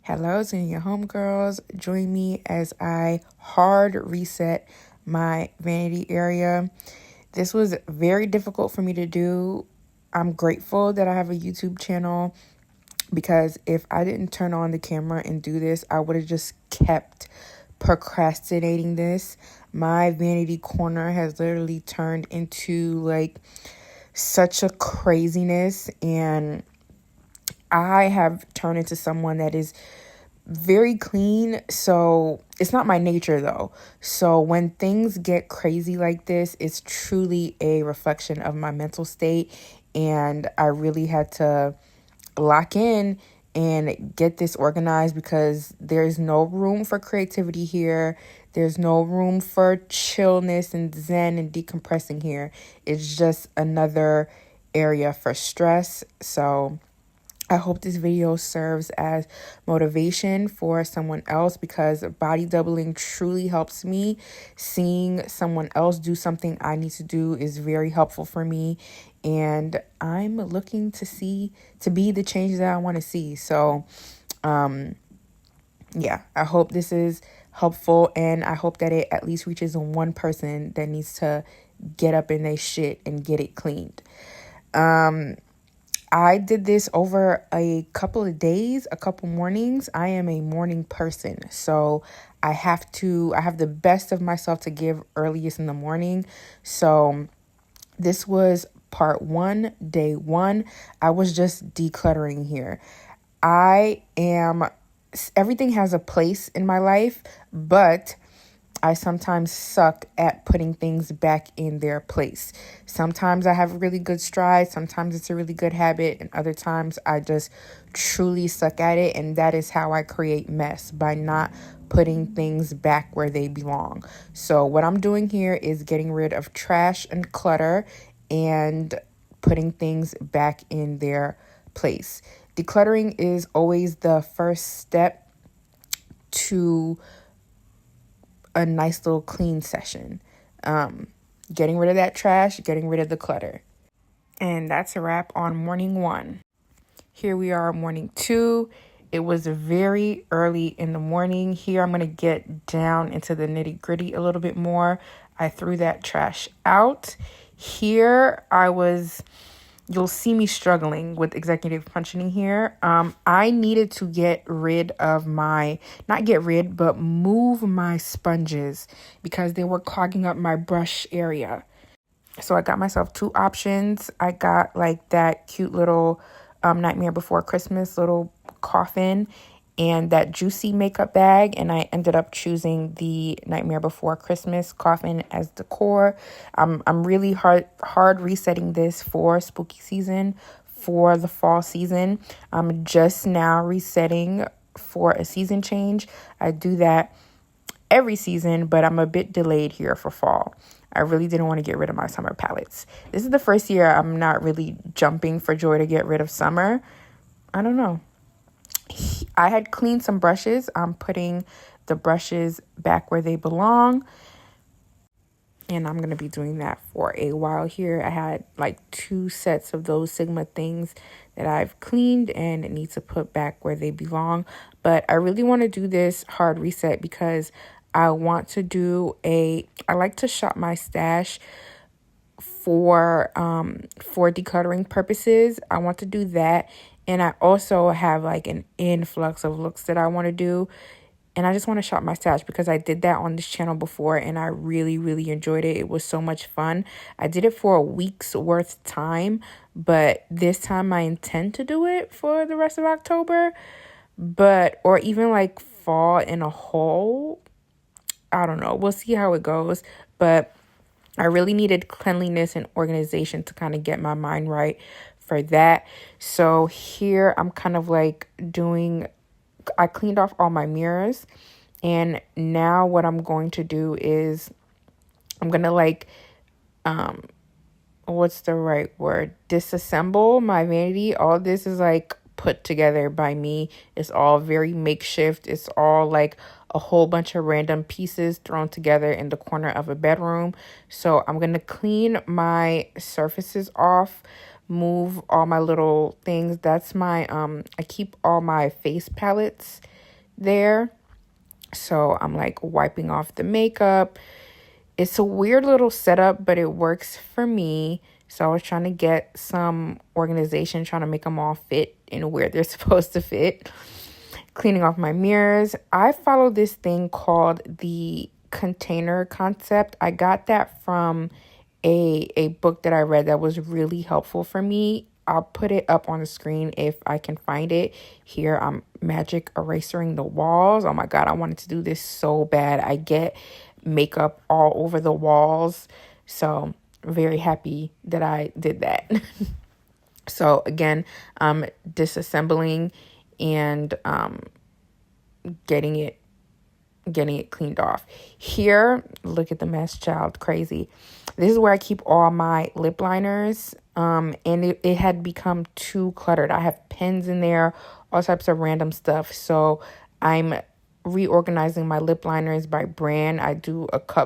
Hello, Senior Homegirls. Join me as I hard reset my vanity area. This was very difficult for me to do. I'm grateful that I have a YouTube channel because if I didn't turn on the camera and do this, I would have just kept procrastinating this. My vanity corner has literally turned into like such a craziness, and I have turned into someone that is very clean. So it's not my nature though. So when things get crazy like this, it's truly a reflection of my mental state. And I really had to lock in and get this organized because there's no room for creativity here. There's no room for chillness and zen and decompressing here. It's just another area for stress. So I hope this video serves as motivation for someone else because body doubling truly helps me. Seeing someone else do something I need to do is very helpful for me. And I'm looking to be the change that I want to see. So, yeah, I hope this is helpful, and I hope that it at least reaches one person that needs to get up in their shit and get it cleaned. I did this over a couple of days, a couple mornings. I am a morning person, so I have the best of myself to give earliest in the morning. So this was part 1, day 1. I was just decluttering here. Everything has a place in my life, but I sometimes suck at putting things back in their place. Sometimes I have really good strides. Sometimes it's a really good habit. And other times I just truly suck at it. And that is how I create mess, by not putting things back where they belong. So what I'm doing here is getting rid of trash and clutter and putting things back in their place. Decluttering is always the first step to a nice little clean session. Getting rid of that trash, getting rid of the clutter. And that's a wrap on morning 1. Here we are, morning 2. It was very early in the morning. Here I'm going to get down into the nitty gritty a little bit more. I threw that trash out. Here you'll see me struggling with executive functioning here. I needed to move my sponges because they were clogging up my brush area. So I got myself 2 options. I got like that cute little Nightmare Before Christmas little coffin and that juicy makeup bag, and I ended up choosing the Nightmare Before Christmas coffin as decor. I'm really hard resetting this for spooky season, for the fall season. I'm just now resetting for a season change. I do that every season, but I'm a bit delayed here for fall. I really didn't want to get rid of my summer palettes. This is the first year I'm not really jumping for joy to get rid of summer. I don't know. I had cleaned some brushes. I'm putting the brushes back where they belong. And I'm going to be doing that for a while here. I had like 2 sets of those Sigma things that I've cleaned and need to put back where they belong. But I really want to do this hard reset because I like to shop my stash for decluttering purposes. I want to do that. And I also have like an influx of looks that I want to do. And I just want to shop my stash because I did that on this channel before and I really, really enjoyed it. It was so much fun. I did it for a week's worth time, but this time I intend to do it for the rest of October, or even like fall in a whole. I don't know. We'll see how it goes. But I really needed cleanliness and organization to kind of get my mind right for that. So here I'm kind of like I cleaned off all my mirrors, and now what I'm going to do is I'm going to what's the right word? Disassemble my vanity. All this is like put together by me. It's all very makeshift. It's all like a whole bunch of random pieces thrown together in the corner of a bedroom. So I'm going to clean my surfaces off, move all my little things. That's my I keep all my face palettes there. So I'm like wiping off the makeup. It's a weird little setup, but it works for me. So I was trying to get some organization, trying to make them all fit in where they're supposed to fit. Cleaning off my mirrors. I follow this thing called the container concept. I got that from a book that I read that was really helpful for me. I'll put it up on the screen if I can find it. Here, I'm magic erasing the walls. Oh my God, I wanted to do this so bad. I get makeup all over the walls. So very happy that I did that. So again, I'm disassembling and getting it cleaned off. Here, look at the mess, child. Crazy. This is where I keep all my lip liners. And it had become too cluttered. I have pens in there, all types of random stuff. So I'm reorganizing my lip liners by brand.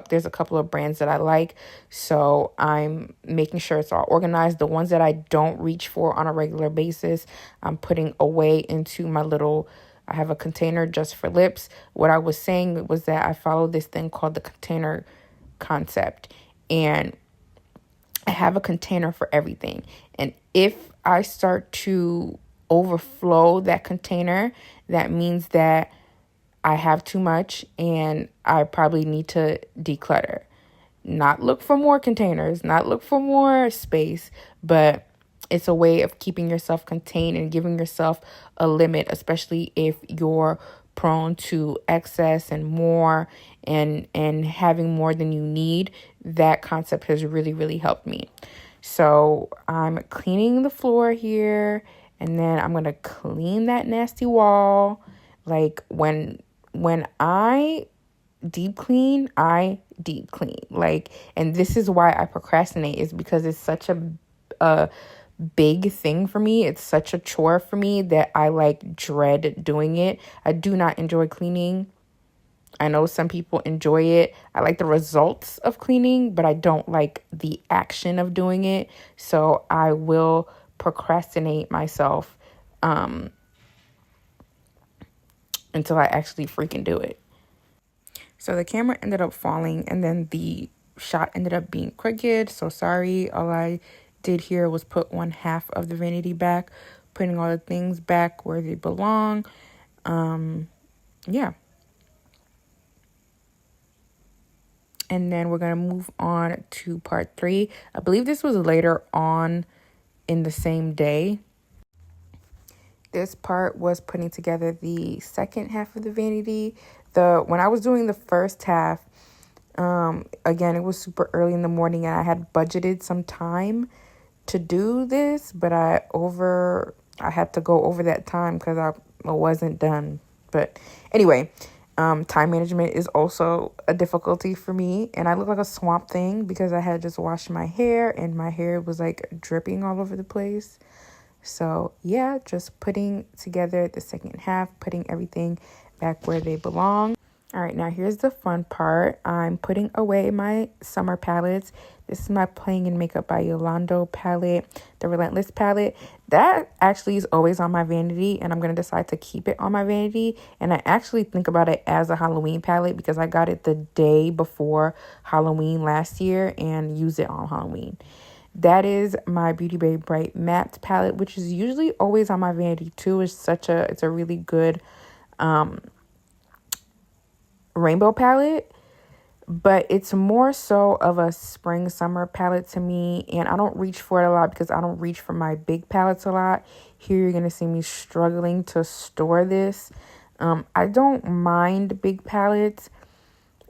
There's a couple of brands that I like. So I'm making sure it's all organized. The ones that I don't reach for on a regular basis, I'm putting away into my little, I have a container just for lips. What I was saying was that I follow this thing called the container concept. And I have a container for everything. And if I start to overflow that container, that means that I have too much and I probably need to declutter. Not look for more containers, not look for more space, but it's a way of keeping yourself contained and giving yourself a limit, especially if you're prone to excess and more and having more than you need. That concept has really, really helped me. So I'm cleaning the floor here, and then I'm going to clean that nasty wall. Like when I deep clean. Like, and this is why I procrastinate, is because it's such a big thing for me. It's such a chore for me that I like dread doing it. I do not enjoy cleaning. I know some people enjoy it. I like the results of cleaning, but I don't like the action of doing it. So I will procrastinate myself until I actually freaking do it. So the camera ended up falling, and then the shot ended up being crooked. So sorry. All I did here was put one half of the vanity back, putting all the things back where they belong. Yeah. And then we're going to move on to part 3. I believe this was later on in the same day. This part was putting together the second half of the vanity. When I was doing the first half, again, it was super early in the morning and I had budgeted some time to do this, but I had to go over that time because I wasn't done. But anyway, time management is also a difficulty for me, and I look like a swamp thing because I had just washed my hair and my hair was like dripping all over the place. So yeah, just putting together the second half, putting everything back where they belong. All right, now here's the fun part. I'm putting away my summer palettes. This is my Playing in Makeup by Yolanda palette, the Relentless palette. That actually is always on my vanity, and I'm going to decide to keep it on my vanity. And I actually think about it as a Halloween palette because I got it the day before Halloween last year and used it on Halloween. That is my Beauty Bay Bright Matte palette, which is usually always on my vanity too. It's a really good rainbow palette, but it's more so of a spring summer palette to me, and I don't reach for it a lot because I don't reach for my big palettes a lot. Here you're gonna see me struggling to store this. I don't mind big palettes.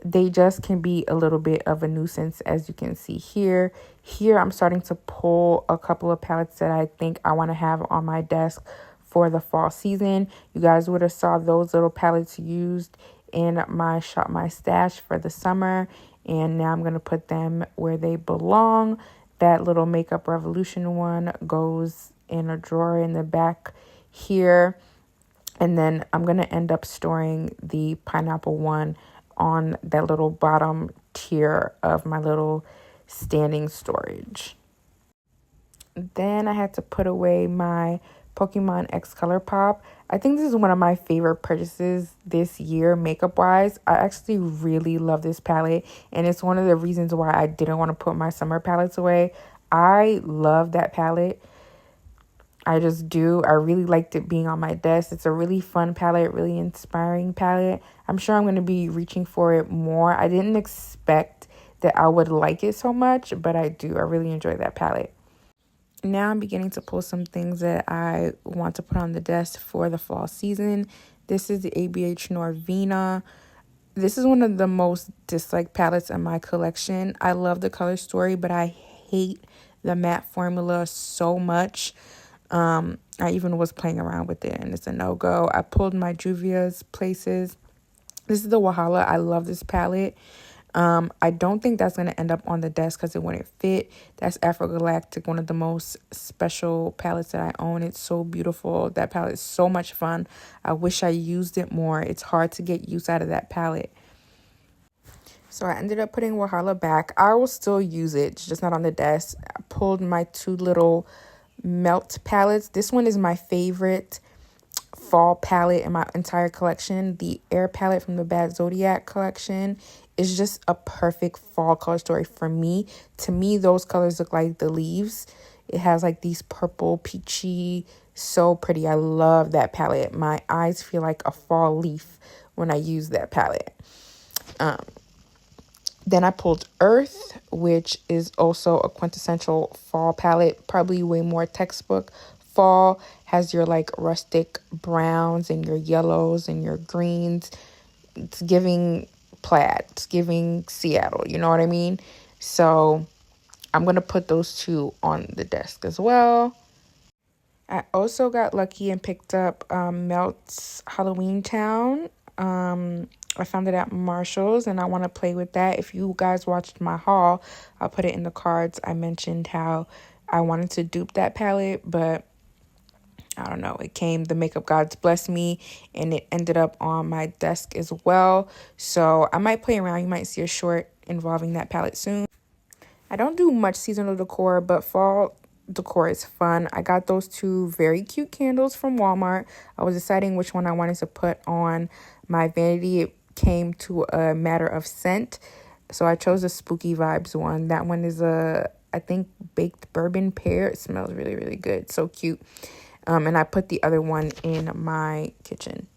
They just can be a little bit of a nuisance, as you can see here. Here I'm starting to pull a couple of palettes that I think I want to have on my desk for the fall season. You guys would have saw those little palettes used in my Shop My Stash for the summer, and now I'm going to put them where they belong. That little Makeup Revolution one goes in a drawer in the back here, and then I'm going to end up storing the pineapple one on that little bottom tier of my little standing storage. Then I had to put away my Pokemon X Color Pop. I think this is one of my favorite purchases this year, makeup wise. I actually really love this palette, and it's one of the reasons why I didn't want to put my summer palettes away. I love that palette. I just do. I really liked it being on my desk. It's a really fun palette, really inspiring palette. I'm sure I'm going to be reaching for it more. I didn't expect that I would like it so much, but I do. I really enjoy that palette. Now I'm beginning to pull some things that I want to put on the desk for the fall season. This is the ABH Norvina. This is one of the most disliked palettes in my collection. I love the color story, but I hate the matte formula so much. I even was playing around with it, and it's a no-go. I pulled my Juvia's Places. This is the Wahala. I love this palette. I don't think that's going to end up on the desk because it wouldn't fit. That's Afro-Galactic, one of the most special palettes that I own. It's so beautiful. That palette is so much fun. I wish I used it more. It's hard to get use out of that palette. So I ended up putting Wahala back. I will still use it, it's just not on the desk. I pulled my two little melt palettes. This one is my favorite fall palette in my entire collection. The Air palette from the Bad Zodiac collection is just a perfect fall color story for me. To me, those colors look like the leaves. It has like these purple, peachy, so pretty. I love that palette. My eyes feel like a fall leaf when I use that palette. Then I pulled Earth, which is also a quintessential fall palette, probably way more textbook fall. Has your like rustic browns and your yellows and your greens. It's giving plaid, it's giving Seattle, you know what I mean? So I'm going to put those two on the desk as well. I also got lucky and picked up Melt's Halloween Town. I found it at Marshall's, and I want to play with that. If you guys watched my haul, I'll put it in the cards. I mentioned how I wanted to dupe that palette, but I don't know. It came, the makeup gods blessed me, and it ended up on my desk as well. So I might play around. You might see a short involving that palette soon. I don't do much seasonal decor, but fall decor is fun. I got those two very cute candles from Walmart. I was deciding which one I wanted to put on my vanity. It came to a matter of scent, so I chose the Spooky Vibes one. That one is I think baked bourbon pear. It smells really, really good. So cute. And I put the other one in my kitchen.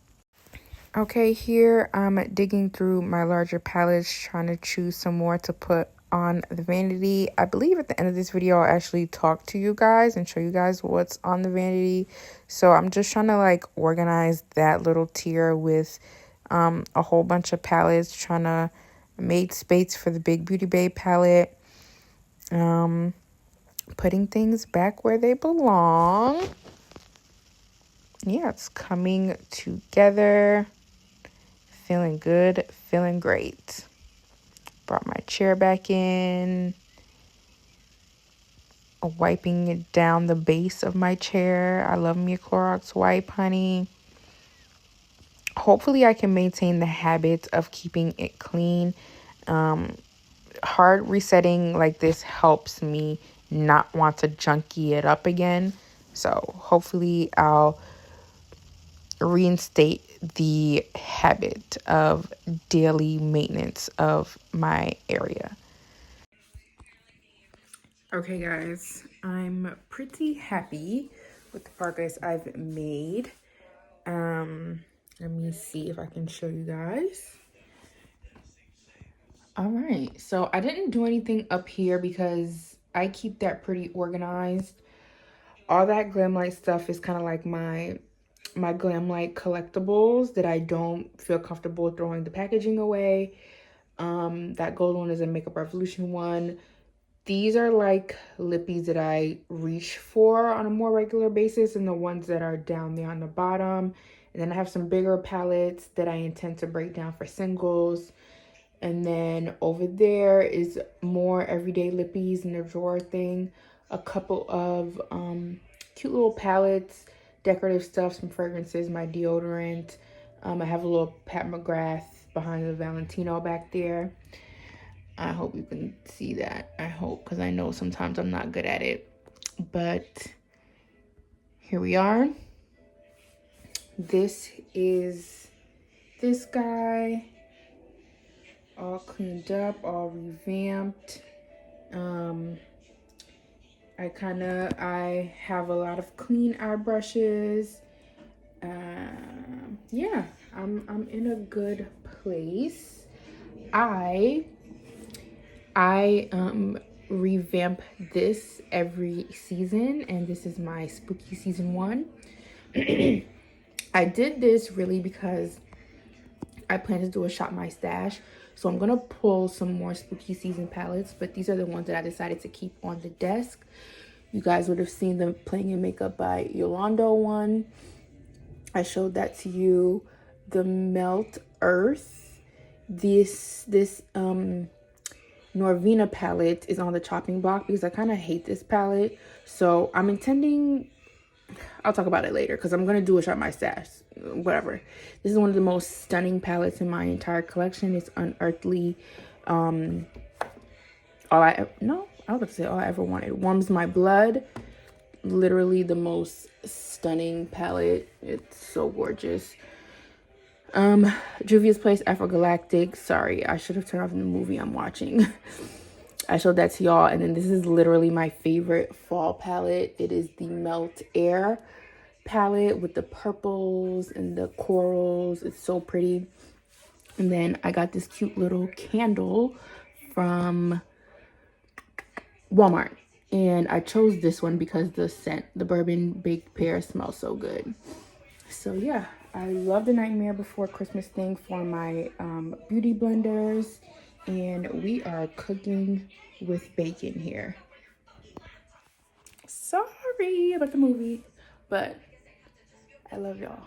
Okay, here I'm digging through my larger palettes, trying to choose some more to put on the vanity. I believe at the end of this video I'll actually talk to you guys and show you guys what's on the vanity. So I'm just trying to like organize that little tier with a whole bunch of palettes, trying to make space for the Big Beauty Bay palette, putting things back where they belong. Yeah, it's coming together. Feeling good, feeling great. Brought my chair back in. Wiping it down the base of my chair. I love me a Clorox wipe, honey. Hopefully I can maintain the habit of keeping it clean. Hard resetting like this helps me not want to junky it up again. So hopefully I'll reinstate the habit of daily maintenance of my area. Okay, guys, I'm pretty happy with the progress I've made. Let me see if I can show you guys. All right, so I didn't do anything up here because I keep that pretty organized. All that glam light stuff is kind of like my glam light collectibles that I don't feel comfortable throwing the packaging away. That gold one is a Makeup Revolution one. These are like lippies that I reach for on a more regular basis, and the ones that are down there on the bottom. And then I have some bigger palettes that I intend to break down for singles. And then over there is more everyday lippies in the drawer thing. A couple of cute little palettes, decorative stuff, some fragrances, my deodorant. I have a little Pat McGrath behind the Valentino back there. I hope you can see that. I hope, because I know sometimes I'm not good at it. But here we are. This is this guy, all cleaned up, all revamped. I have a lot of clean eye brushes. Yeah, I'm in a good place. I revamp this every season, and this is my spooky season 1. I did this really because I plan to do a shop my stash. So I'm gonna pull some more spooky season palettes, but these are the ones that I decided to keep on the desk. You guys would have seen the Playing in Makeup by Yolanda one. I showed that to you. The Melt Earth. This Norvina palette is on the chopping block because I kind of hate this palette. So I'm intending, I'll talk about it later because I'm going to do a shop my stash, whatever. This is one of the most stunning palettes in my entire collection. It's unearthly. All I ever wanted. Warms My Blood. Literally the most stunning palette. It's so gorgeous. Juvia's Place Afrogalactic. Sorry, I should have turned off the movie I'm watching. I showed that to y'all. And then this is literally my favorite fall palette. It is the Melt Air palette with the purples and the corals. It's so pretty. And then I got this cute little candle from Walmart. And I chose this one because the scent, the bourbon baked pear, smells so good. So yeah, I love the Nightmare Before Christmas thing for my beauty blenders. And we are cooking with bacon here. Sorry about the movie, but I love y'all.